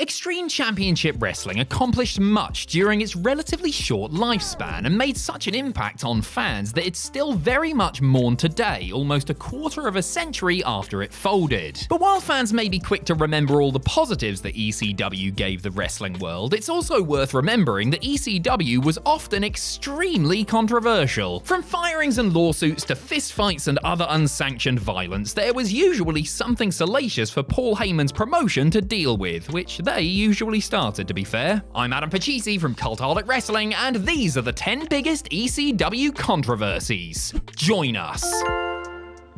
Extreme Championship Wrestling accomplished much during its relatively short lifespan and made such an impact on fans that it's still very much mourned today, almost a quarter of a century after it folded. But while fans may be quick to remember all the positives that ECW gave the wrestling world, it's also worth remembering that ECW was often extremely controversial. From firings and lawsuits to fistfights and other unsanctioned violence, there was usually something salacious for Paul Heyman's promotion to deal with, which they usually started, to be fair. I'm Adam Pachisi from Cultaholic Wrestling, and these are the 10 biggest ECW controversies. Join us.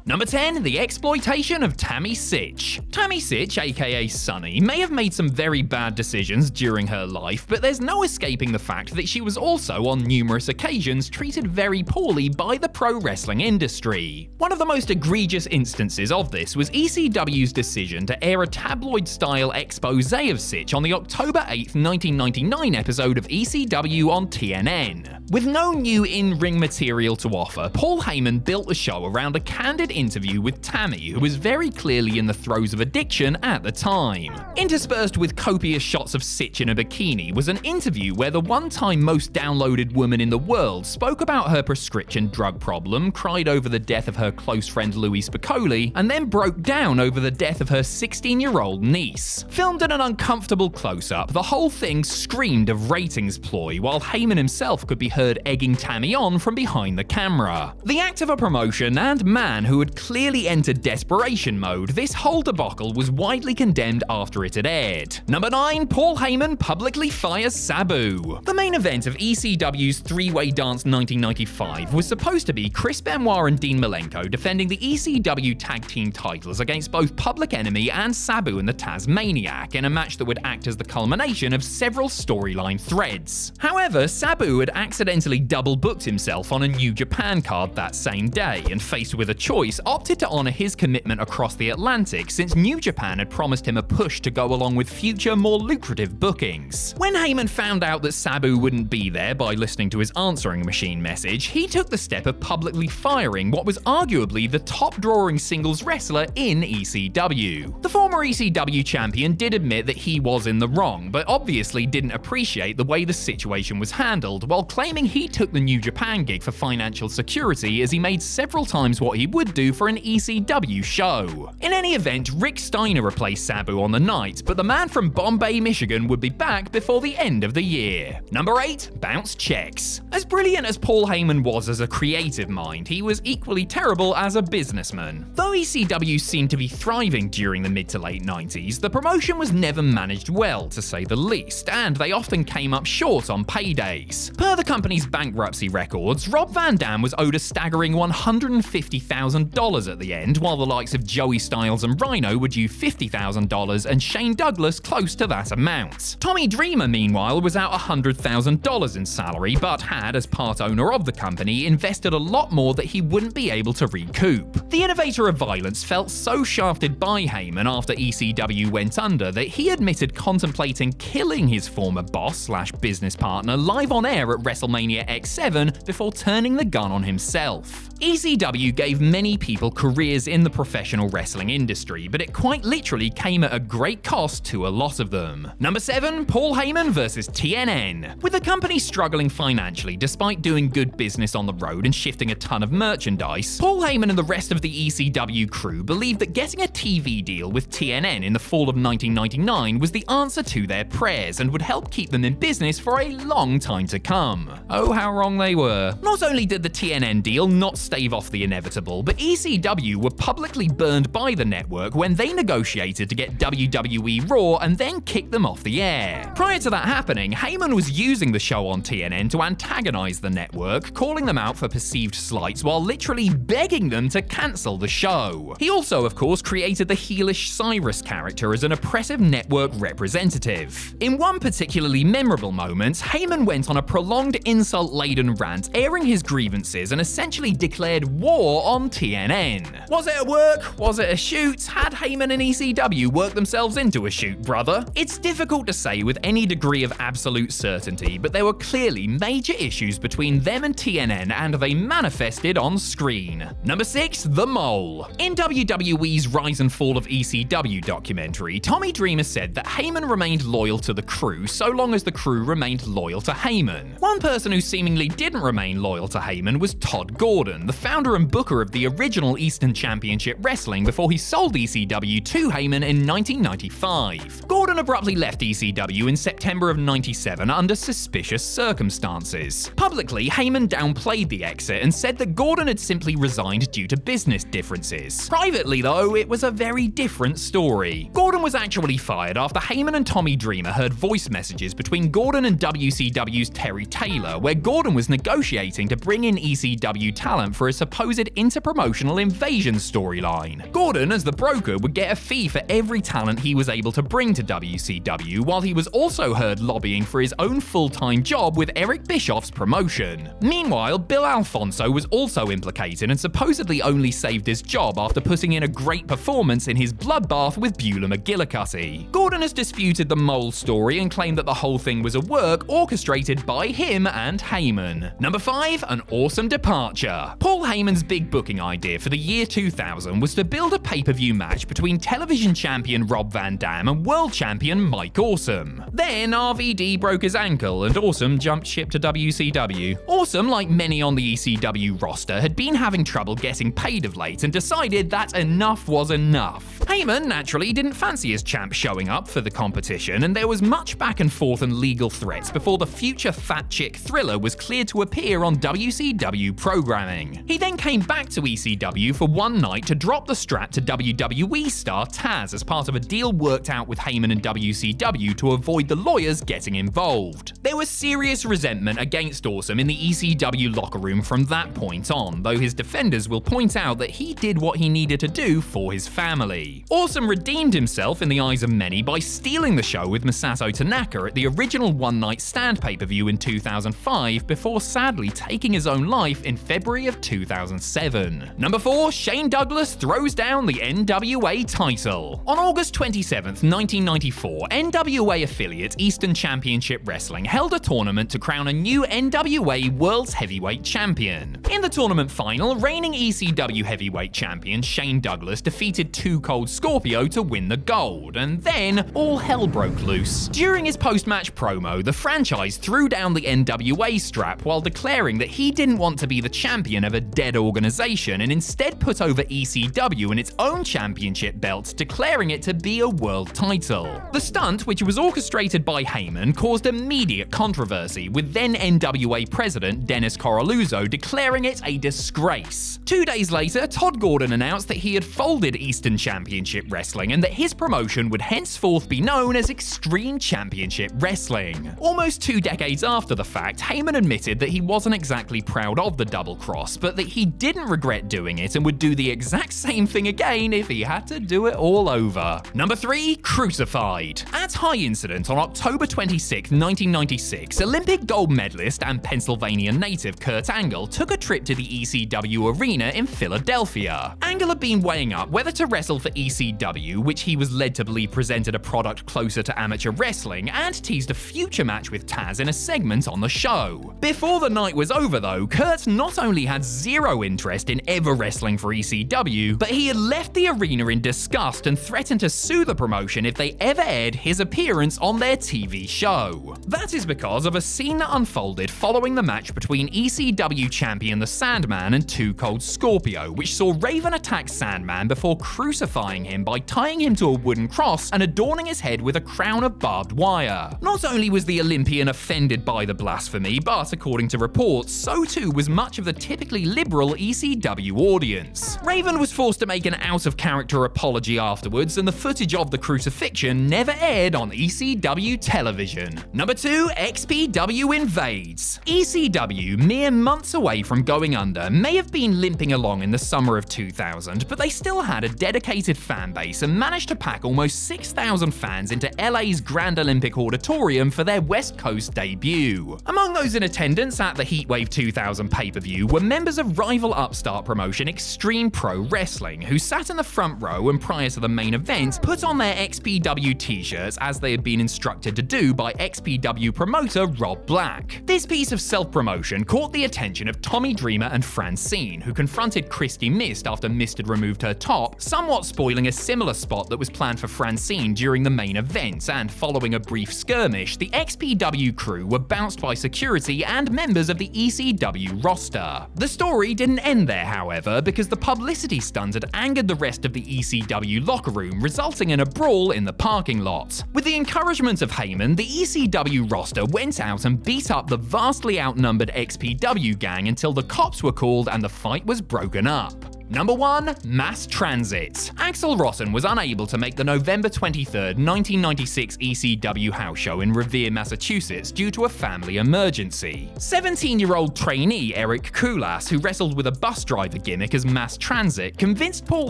Number 10, the exploitation of Tammy Sytch. Tammy Sytch, aka Sunny, may have made some very bad decisions during her life, but there's no escaping the fact that she was also on numerous occasions treated very poorly by the pro wrestling industry. One of the most egregious instances of this was ECW's decision to air a tabloid-style expose of Sytch on the October 8, 1999 episode of ECW on TNN. With no new in-ring material to offer, Paul Heyman built the show around a candid interview with Tammy, who was very clearly in the throes of addiction at the time. Interspersed with copious shots of Sytch in a bikini was an interview where the one-time most downloaded woman in the world spoke about her prescription drug problem, cried over the death of her close friend Louis Spicoli, and then broke down over the death of her 16-year-old niece. Filmed in an uncomfortable close-up, the whole thing screamed of ratings ploy, while Heyman himself could be heard egging Tammy on from behind the camera. The act of a promotion and man who had clearly entered desperation mode, this whole debacle was widely condemned after it had aired. Number 9, Paul Heyman publicly fires Sabu. The main event of ECW's three-way dance 1995 was supposed to be Chris Benoit and Dean Malenko defending the ECW tag team titles against both Public Enemy and Sabu and the Tasmaniac in a match that would act as the culmination of several storyline threads. However, Sabu had accidentally double-booked himself on a New Japan card that same day, and faced with a choice, opted to honor his commitment across the Atlantic since New Japan had promised him a push to go along with future, more lucrative bookings. When Heyman found out that Sabu wouldn't be there by listening to his answering machine message, he took the step of publicly firing what was arguably the top-drawing singles wrestler in ECW. The former ECW champion did admit that he was in the wrong, but obviously didn't appreciate the way the situation was handled, while claiming he took the New Japan gig for financial security as he made several times what he would do for an ECW show. In any event, Rick Steiner replaced Sabu on the night, but the man from Bombay, Michigan would be back before the end of the year. Number 8, bounce checks. As brilliant as Paul Heyman was as a creative mind, he was equally terrible as a businessman. Though ECW seemed to be thriving during the mid to late 90s, the promotion was never managed well, to say the least, and they often came up short on paydays. Per the company's bankruptcy records, Rob Van Dam was owed a staggering $150,000 at the end, while the likes of Joey Styles and Rhino were due $50,000 and Shane Douglas close to that amount. Tommy Dreamer, meanwhile, was out $100,000 in salary, but had, as part owner of the company, invested a lot more that he wouldn't be able to recoup. The innovator of violence felt so shafted by Heyman after ECW went under that he admitted contemplating killing his former boss/business partner live on air at WrestleMania X7 before turning the gun on himself. ECW gave many people careers in the professional wrestling industry, but it quite literally came at a great cost to a lot of them. Number 7, Paul Heyman versus TNN. With the company struggling financially despite doing good business on the road and shifting a ton of merchandise, Paul Heyman and the rest of the ECW crew believed that getting a TV deal with TNN in the fall of 1999 was the answer to their prayers and would help keep them in business for a long time to come. Oh, how wrong they were. Not only did the TNN deal not stave off the inevitable, but ECW were publicly burned by the network when they negotiated to get WWE Raw and then kicked them off the air. Prior to that happening, Heyman was using the show on TNN to antagonize the network, calling them out for perceived slights while literally begging them to cancel the show. He also, of course, created the heelish Cyrus character as an oppressive network representative. In one particularly memorable moment, Heyman went on a prolonged insult-laden rant, airing his grievances and essentially declared war on TNN. TNN. Was it a work? Was it a shoot? Had Heyman and ECW worked themselves into a shoot, brother? It's difficult to say with any degree of absolute certainty, but there were clearly major issues between them and TNN, and they manifested on screen. Number 6, The Mole. In WWE's Rise and Fall of ECW documentary, Tommy Dreamer said that Heyman remained loyal to the crew so long as the crew remained loyal to Heyman. One person who seemingly didn't remain loyal to Heyman was Todd Gordon, the founder and booker of the original Eastern Championship Wrestling before he sold ECW to Heyman in 1995. Gordon abruptly left ECW in September of '97 under suspicious circumstances. Publicly, Heyman downplayed the exit and said that Gordon had simply resigned due to business differences. Privately, though, it was a very different story. Gordon was actually fired after Heyman and Tommy Dreamer heard voice messages between Gordon and WCW's Terry Taylor, where Gordon was negotiating to bring in ECW talent for a supposed interpromotional invasion storyline. Gordon, as the broker, would get a fee for every talent he was able to bring to WCW, while he was also heard lobbying for his own full-time job with Eric Bischoff's promotion. Meanwhile, Bill Alfonso was also implicated and supposedly only saved his job after putting in a great performance in his bloodbath with Beulah McGillicuddy. Gordon has disputed the Mole story and claimed that the whole thing was a work orchestrated by him and Heyman. Number 5, An Awesome Departure. Paul Heyman's big booking idea for the year 2000 was to build a pay-per-view match between television champion Rob Van Dam and world champion Mike Awesome. Then RVD broke his ankle and Awesome jumped ship to WCW. Awesome, like many on the ECW roster, had been having trouble getting paid of late and decided that enough was enough. Heyman naturally didn't fancy his champ showing up for the competition, and there was much back and forth and legal threats before the future Fat Chick Thriller was cleared to appear on WCW programming. He then came back to ECW for one night to drop the strap to WWE star Taz as part of a deal worked out with Heyman and WCW to avoid the lawyers getting involved. There was serious resentment against Awesome in the ECW locker room from that point on, though his defenders will point out that he did what he needed to do for his family. Awesome redeemed himself in the eyes of many by stealing the show with Masato Tanaka at the original One Night Stand pay-per-view in 2005 before sadly taking his own life in February of 2007. Number 4, Shane Douglas throws down the NWA title. On August 27th, 1994, NWA affiliate Eastern Championship Wrestling held a tournament to crown a new NWA World's Heavyweight Champion. In the tournament final, reigning ECW Heavyweight Champion Shane Douglas defeated Too Cold Scorpio to win the gold, and then all hell broke loose. During his post-match promo, the franchise threw down the NWA strap while declaring that he didn't want to be the champion of a dead organization and instead put over ECW in its own championship belt, declaring it to be a world title. The stunt, which was orchestrated by Heyman, caused immediate controversy, with then NWA president Dennis Coralluzzo declaring it a disgrace. 2 days later, Todd Gordon announced that he had folded Eastern Championship Wrestling and that his promotion would henceforth be known as Extreme Championship Wrestling. Almost 2 decades after the fact, Heyman admitted that he wasn't exactly proud of the double cross, but that he didn't regret doing it and would do the exact same thing again if he had to do it all over. Number 3, Crucified. At High Incident on October 26, 1996, Olympic gold medalist and Pennsylvania native Kurt Angle took a trip to the ECW arena in Philadelphia. Angle had been weighing up whether to wrestle for ECW, which he was led to believe presented a product closer to amateur wrestling, and teased a future match with Taz in a segment on the show. Before the night was over though, Kurt not only had zero interest in ever wrestling for ECW, but he had left the arena in disgust and threatened to sue the promotion if they ever aired his appearance on their TV show. That is because of a scene that unfolded following the match between ECW champion The Sandman and Too Cold Scorpio, which saw Raven attack Sandman before crucifying him by tying him to a wooden cross and adorning his head with a crown of barbed wire. Not only was the Olympian offended by the blasphemy, but according to reports, so too was much of the typically liberal ECW audience. Raven was forced to make an out-of-character apology afterwards, and the footage of the crucifixion never aired on ECW television. Number 2, XPW invades. ECW, mere months away from going under, may have been limping along in the summer of 2000, but they still had a dedicated fanbase and managed to pack almost 6,000 fans into LA's Grand Olympic Auditorium for their West Coast debut. Among those in attendance at the Heatwave 2000 pay-per-view were members of rival upstart promotion Extreme Pro Wrestling, who sat in the front row and prior to the main event put on their XPW t-shirts as they had been instructed to do by XPW promoter Rob Black. This piece of self-promotion caught the attention of Tommy Dreamer and Francine, who confronted Christy Mist after Mist had removed her top, somewhat spoiling a similar spot that was planned for Francine during the main event, and following a brief skirmish, the XPW crew were bounced by security and members of the ECW roster. The story didn't end there, however, because the publicity stunt had angered the rest of the ECW locker room, resulting in a brawl in the parking lot. With the encouragement of Heyman, the ECW roster went out and beat up the vastly outnumbered XPW gang until the cops were called and the fight was broken up. Number 1. Mass Transit. Axl Rotten was unable to make the November 23, 1996 ECW house show in Revere, Massachusetts due to a family emergency. 17-year-old trainee Eric Kulas, who wrestled with a bus driver gimmick as Mass Transit, convinced Paul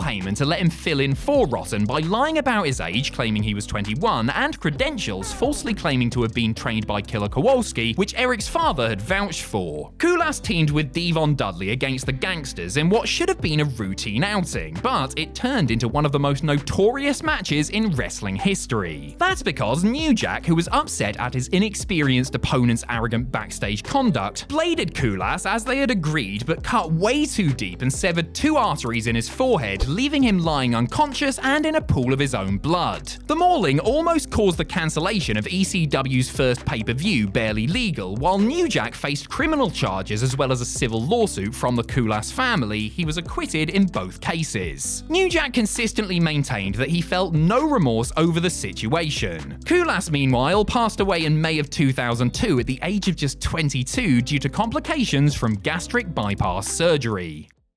Heyman to let him fill in for Rotten by lying about his age, claiming he was 21, and credentials, falsely claiming to have been trained by Killer Kowalski, which Eric's father had vouched for. Kulas teamed with Devon Dudley against the Gangsters in what should have been a routine outing, but it turned into one of the most notorious matches in wrestling history. That's because New Jack, who was upset at his inexperienced opponent's arrogant backstage conduct, bladed Kulas as they had agreed, but cut way too deep and severed 2 arteries in his forehead, leaving him lying unconscious and in a pool of his own blood. The mauling almost caused the cancellation of ECW's first pay-per-view, Barely Legal. While New Jack faced criminal charges as well as a civil lawsuit from the Kulas family, he was acquitted in both cases. New Jack consistently maintained that he felt no remorse over the situation. Kulas, meanwhile, passed away in May of 2002 at the age of just 22 due to complications from gastric bypass surgery.